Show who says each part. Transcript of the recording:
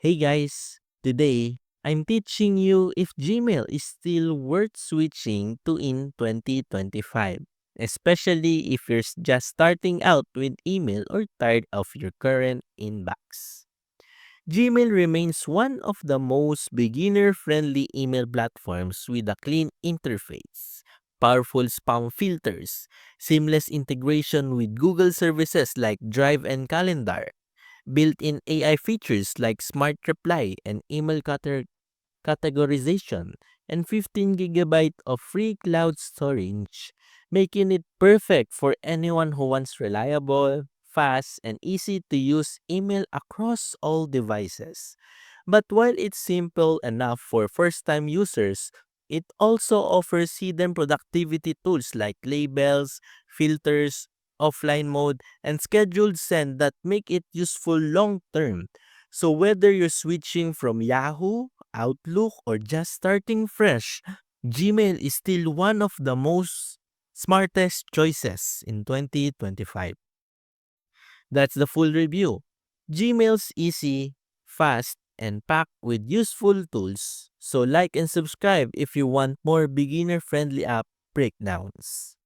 Speaker 1: Hey guys, today I'm teaching you if Gmail is still worth switching to in 2025, especially if you're just starting out with email or tired of your current inbox. Gmail remains one of the most beginner-friendly email platforms with a clean interface, powerful spam filters, seamless integration with Google services like Drive and Calendar, built-in AI features like Smart Reply and email categorization, and 15 gigabyte of free cloud storage, making it perfect for anyone who wants reliable, fast, and easy to use email across all devices. But while it's simple enough for first-time users, it also offers hidden productivity tools like labels, filters, offline mode, and scheduled send that make it useful long term. So whether you're switching from Yahoo, Outlook, or just starting fresh, Gmail is still one of the most smartest choices in 2025. That's the full review. Gmail's easy, fast, and packed with useful tools. So like and subscribe if you want more beginner-friendly app breakdowns.